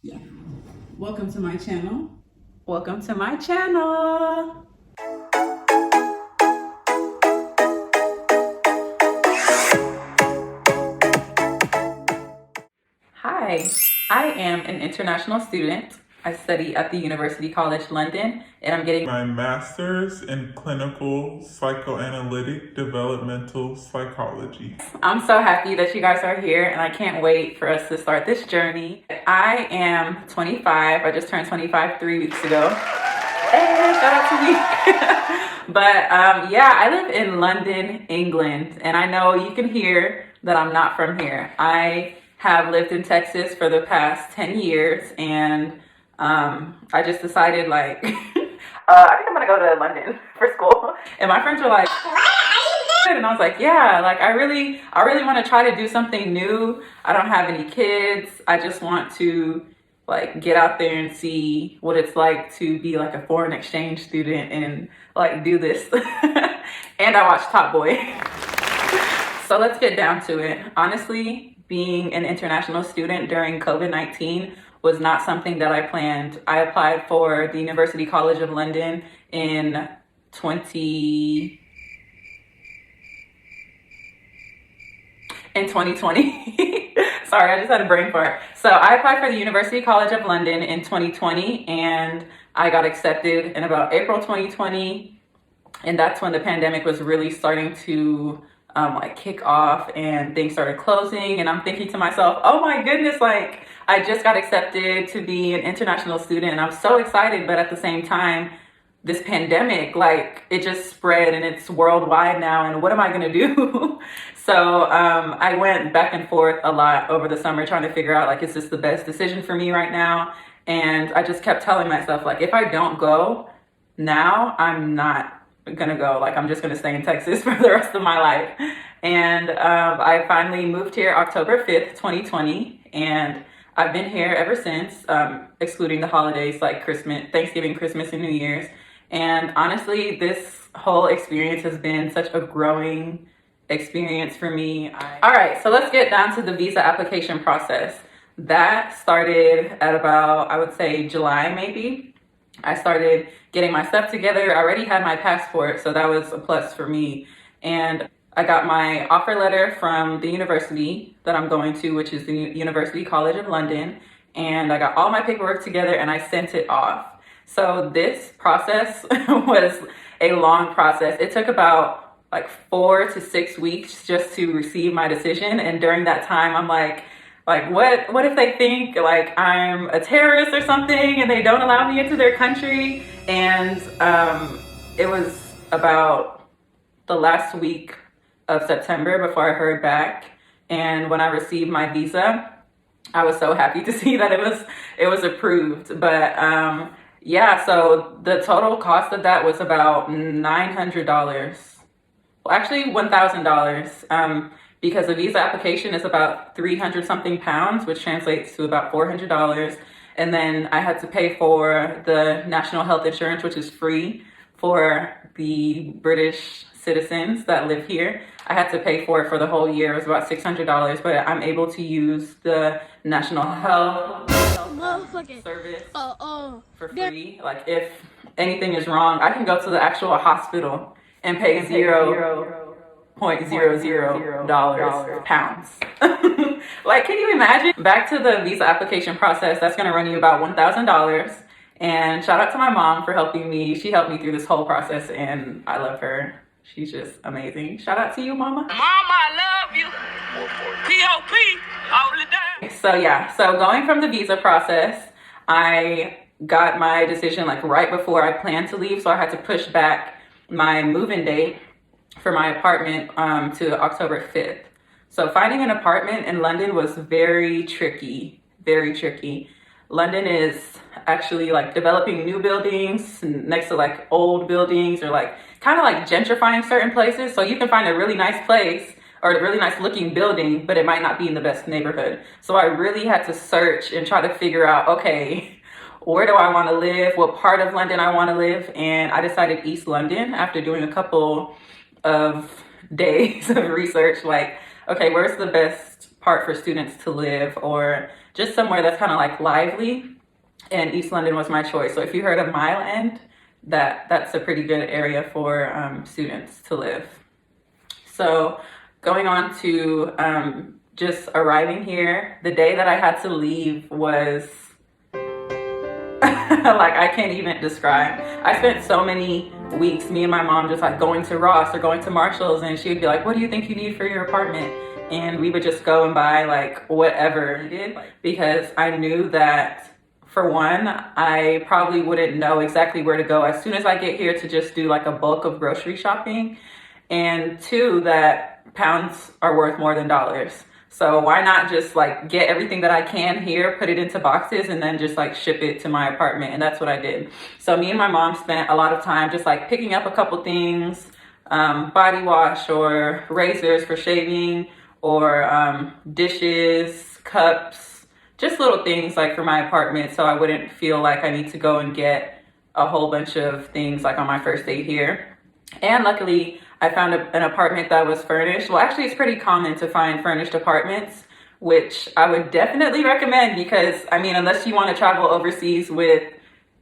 Yeah. Welcome to my channel. Welcome to my channel. Hi, I am an international student. I study at the University College London, and I'm getting my master's in clinical psychoanalytic developmental psychology. I'm so happy that you guys are here, and I can't wait for us to start this journey. I am 25. I just turned 25 3 weeks ago. Hey, shout out to me. But yeah, I live in London, England, and I know you can hear that I'm not from here. I have lived in Texas for the past 10 years, and I just decided like, I think I'm gonna go to London for school. And my friends were like, and I was like, yeah, like I really want to try to do something new. I don't have any kids. I just want to like get out there and see what it's like to be like a foreign exchange student and like do this. And I watched Top Boy. So let's get down to it. Honestly, being an international student during COVID-19 was not something that I planned. I applied for the University College of London in 2020. Sorry, I just had a brain fart. So I applied for the University College of London in 2020, and I got accepted in about April 2020. And that's when the pandemic was really starting to like kick off and things started closing. And I'm thinking to myself, oh my goodness, like I just got accepted to be an international student and I'm so excited. But at the same time, this pandemic, like it just spread and it's worldwide now. And what am I gonna do? So I went back and forth a lot over the summer trying to figure out like, is this the best decision for me right now? And I just kept telling myself like, if I don't go now, I'm not gonna go. Like I'm just gonna stay in Texas for the rest of my life. And I finally moved here October 5th, 2020. And I've been here ever since, excluding the holidays like Thanksgiving, Christmas, and New Year's. And honestly, this whole experience has been such a growing experience for me. All right, so let's get down to the visa application process. That started at about, I would say July maybe. I started getting my stuff together. I already had my passport, so that was a plus for me. And I got my offer letter from the university that I'm going to, which is the University College of London. And I got all my paperwork together and I sent it off. So this process was a long process. It took about like 4 to 6 weeks just to receive my decision. And during that time, I'm like, what if they think like I'm a terrorist or something and they don't allow me into their country? And it was about the last week of September before I heard back. And when I received my visa, I was so happy to see that it was approved. But yeah, so the total cost of that was about $900. Well, actually $1,000. Because the visa application is about 300 something pounds, which translates to about $400. And then I had to pay for the national health insurance, which is free for the British citizens that live here. I had to pay for it for the whole year. It was about $600, but I'm able to use the national health service for free. Like if anything is wrong, I can go to the actual hospital and pay $0.00 pounds. Like, can you imagine? Back to the visa application process, that's gonna run you about $1,000. And shout out to my mom for helping me. She helped me through this whole process and I love her. She's just amazing. Shout out to you, mama. Mama, I love you. P.O.P. all the time. So yeah, so going from the visa process, I got my decision like right before I planned to leave. So I had to push back my move-in date for my apartment to October 5th. So finding an apartment in London was very tricky, very tricky. London is actually like developing new buildings next to like old buildings or like kind of like gentrifying certain places. So you can find a really nice place or a really nice looking building, but it might not be in the best neighborhood. So I really had to search and try to figure out, okay, where do I want to live? What part of London I want to live? And I decided East London after doing a couple of days of research, like, okay, where's the best part for students to live, or just somewhere that's kind of like lively. And East London was my choice. So if you heard of Mile End, that's a pretty good area for students to live. So going on to just arriving here, the day that I had to leave was like, I can't even describe. I spent so many weeks, me and my mom, just like going to Ross or going to Marshall's, and she would be like, what do you think you need for your apartment? And we would just go and buy like whatever needed, because I knew that, for one, I probably wouldn't know exactly where to go as soon as I get here to just do like a bulk of grocery shopping. And two, that pounds are worth more than dollars. So why not just like get everything that I can here, put it into boxes, and then just like ship it to my apartment? And that's what I did. So me and my mom spent a lot of time just like picking up a couple things, body wash or razors for shaving, or dishes, cups, just little things like for my apartment, so I wouldn't feel like I need to go and get a whole bunch of things like on my first day here. And luckily, I found an apartment that was furnished. Well, actually, it's pretty common to find furnished apartments, which I would definitely recommend, because, I mean, unless you want to travel overseas with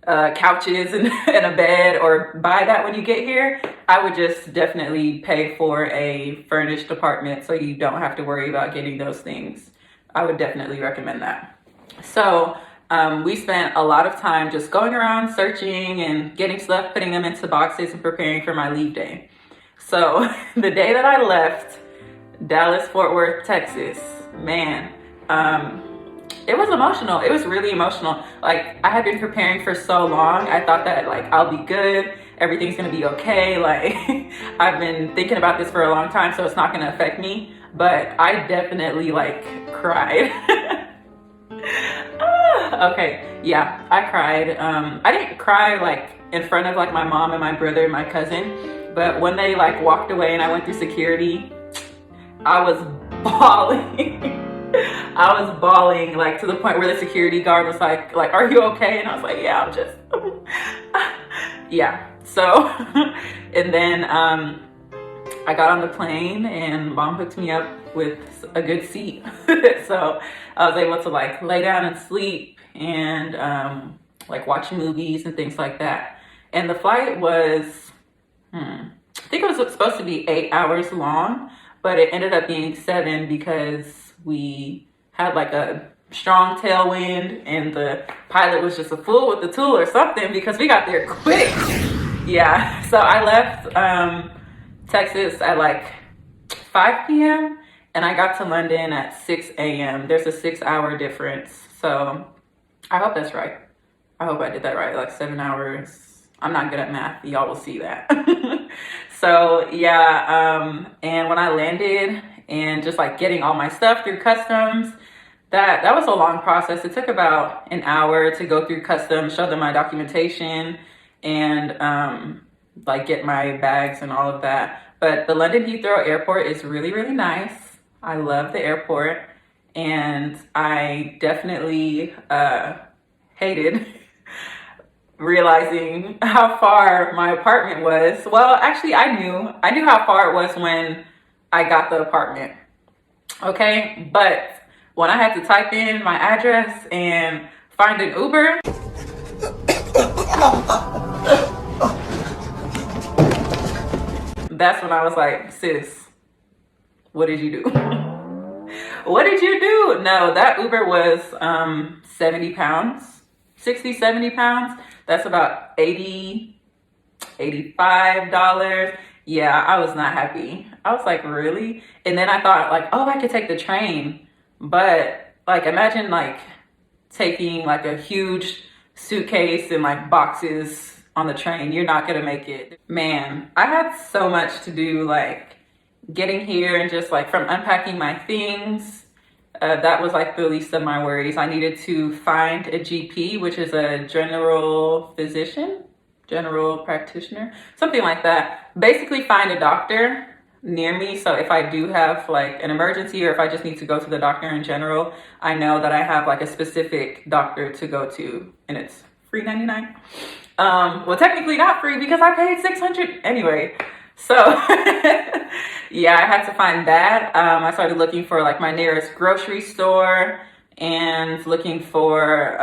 couches and a bed, or buy that when you get here, I would just definitely pay for a furnished apartment so you don't have to worry about getting those things. I would definitely recommend that. So we spent a lot of time just going around searching and getting stuff, putting them into boxes, and preparing for my leave day. So the day that I left Dallas, Fort Worth, Texas, man, it was emotional. It was really emotional. Like, I had been preparing for so long. I thought that like, I'll be good. Everything's gonna be okay. Like, I've been thinking about this for a long time, so it's not gonna affect me. But I definitely like cried. Okay, yeah, I cried. I didn't cry like in front of like my mom and my brother and my cousin, but when they like walked away and I went through security, I was bawling. I was bawling, like to the point where the security guard was like, are you okay? And I was like, yeah, I'm just, yeah. So, and then I got on the plane and mom hooked me up with a good seat. So I was able to like lay down and sleep and like watch movies and things like that. And the flight was, I think it was supposed to be 8 hours long, but it ended up being 7 because we had like a strong tailwind and the pilot was just a fool with the tool or something, because we got there quick. Yeah, so I left Texas at like 5 p.m. and I got to London at 6 a.m. There's a 6-hour difference. So I hope that's right. I hope I did that right, like 7 hours. I'm not good at math. Y'all will see that. So yeah, and when I landed and just like getting all my stuff through customs, that was a long process. It took about an hour to go through customs, show them my documentation, and like get my bags and all of that. But the London Heathrow Airport is really, really nice. I love the airport, and I definitely hated realizing how far my apartment was. Well, actually, I knew how far it was when I got the apartment. Okay, but when I had to type in my address and find an Uber, that's when I was like, sis, what did you do? What did you do? No, that Uber was 70 pounds, 60, 70 pounds. That's about $80, $85. Yeah, I was not happy. I was like, really? And then I thought like, oh, I could take the train. But like, imagine like taking like a huge suitcase and like boxes on the train. You're not gonna make it. Man, I had so much to do, like getting here and just like from unpacking my things. That was like the least of my worries. I needed to find a GP, which is a general physician, general practitioner, something like that. Basically find a doctor near me. So if I do have like an emergency, or if I just need to go to the doctor in general, I know that I have like a specific doctor to go to, and it's free $99. Well, technically not free because I paid $600 anyway. So yeah, I had to find that. I started looking for like my nearest grocery store and looking for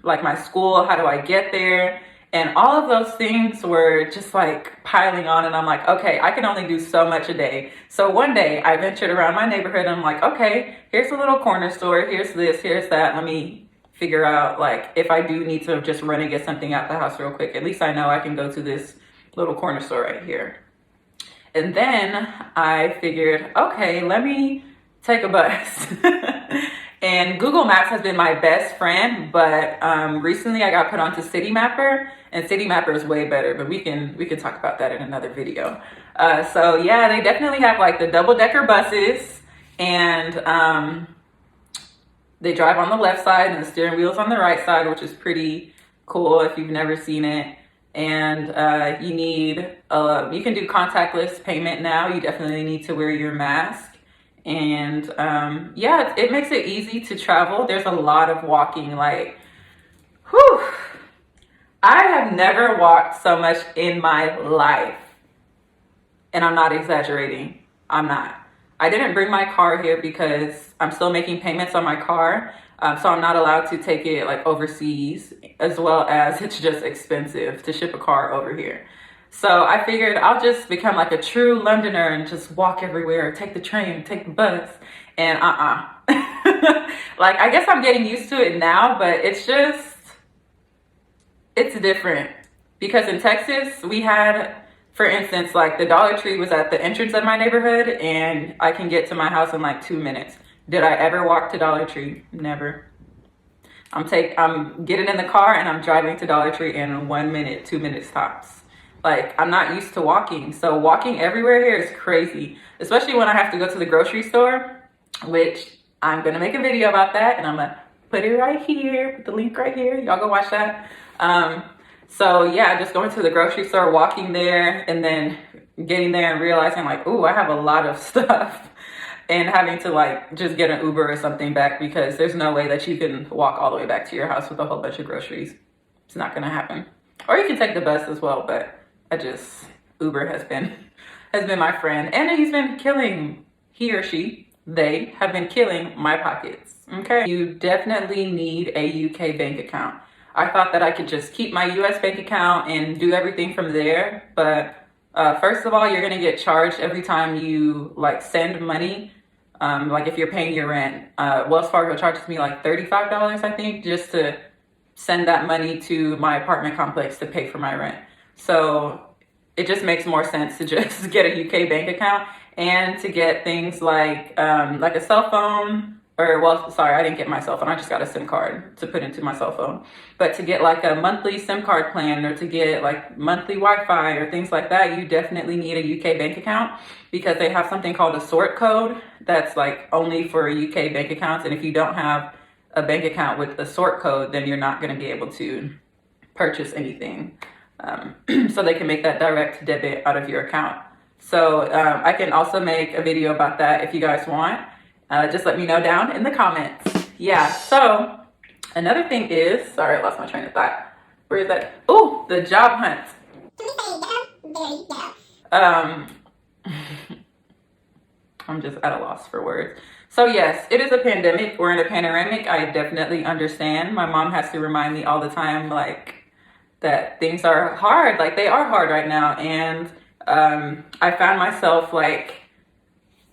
like my school, how do I get there? And all of those things were just like piling on, and I'm like, okay, I can only do so much a day. So one day I ventured around my neighborhood and I'm like, okay, here's a little corner store, here's this, here's that. Let me figure out like if I do need to just run and get something out the house real quick, at least I know I can go to this little corner store right here. And then I figured, okay, let me take a bus. And Google Maps has been my best friend, but recently I got put onto City Mapper, and City Mapper is way better, but we can talk about that in another video. So yeah, they definitely have like the double-decker buses, and they drive on the left side and the steering wheel's on the right side, which is pretty cool if you've never seen it. And you can do contactless payment now. You definitely need to wear your mask. And yeah, it makes it easy to travel. There's a lot of walking, like, whew. I have never walked so much in my life. And I'm not exaggerating. I'm not. I didn't bring my car here because I'm still making payments on my car. So I'm not allowed to take it like overseas, as well as it's just expensive to ship a car over here. So I figured I'll just become like a true Londoner and just walk everywhere, take the train, take the bus, and like, I guess I'm getting used to it now, but it's different. Because in Texas, we had, for instance, like the Dollar Tree was at the entrance of my neighborhood, and I can get to my house in like 2 minutes. Did I ever walk to Dollar Tree? Never. I'm getting in the car and I'm driving to Dollar Tree in 1 minute, 2 minutes tops. Like, I'm not used to walking. So walking everywhere here is crazy, especially when I have to go to the grocery store, which I'm going to make a video about that. And I'm going to put it right here, put the link right here. Y'all go watch that. So yeah, just going to the grocery store, walking there, and then getting there and realizing like, ooh, I have a lot of stuff. And having to like just get an Uber or something back, because there's no way that you can walk all the way back to your house with a whole bunch of groceries. It's not going to happen. Or you can take the bus as well, but Uber has been my friend, and he's been killing, they have been killing my pockets. Okay. You definitely need a UK bank account. I thought that I could just keep my US bank account and do everything from there. But first of all, you're going to get charged every time you like send money. Like if you're paying your rent, Wells Fargo charges me like $35, I think, just to send that money to my apartment complex to pay for my rent. So it just makes more sense to just get a UK bank account and to get things like a cell phone, or well, sorry, I didn't get my cell phone. I just got a SIM card to put into my cell phone. But to get like a monthly SIM card plan, or to get like monthly Wi-Fi or things like that, you definitely need a UK bank account, because they have something called a sort code that's like only for UK bank accounts. And if you don't have a bank account with a sort code, then you're not going to be able to purchase anything. So they can make that direct debit out of your account. So I can also make a video about that if you guys want. Just let me know down in the comments. Yeah, so another thing is, sorry, I lost my train of thought. Where is that? Oh, the job hunt. I'm just at a loss for words. So yes, it is a pandemic. We're in a panoramic. I definitely understand. My mom has to remind me all the time, like, that things are hard. Like, they are hard right now. And I found myself like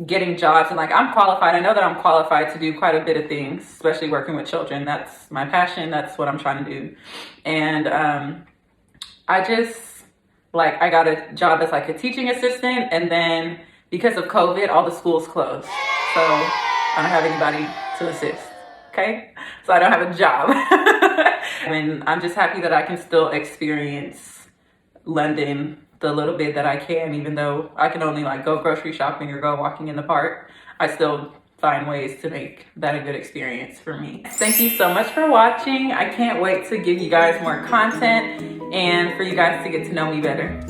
getting jobs, and like, I'm qualified. I know that I'm qualified to do quite a bit of things, especially working with children. That's my passion. That's what I'm trying to do. And I just like, I got a job as like a teaching assistant, and then because of COVID, all the schools closed. So I don't have anybody to assist. Okay, so I don't have a job. And I'm just happy that I can still experience London the little bit that I can, even though I can only like go grocery shopping or go walking in the park. I still find ways to make that a good experience for me. Thank you so much for watching. I can't wait to give you guys more content and for you guys to get to know me better.